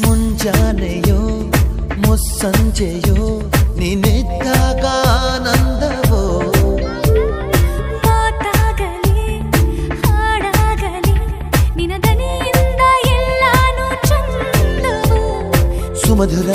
ಮುಂಜಾನೆಯೋ ಮುಸ್ಸಂಜೆಯೋ ನಿನ್ನಿದ್ದಾಗ ಆನಂದವೋ ಮಾತಾಗಲಿ ಹಾಡಾಗಲಿ ನಿನ್ನ ದನಿಯಿಂದ ಎಲ್ಲಾನು ಚಂದವು ಸುಮಧುರ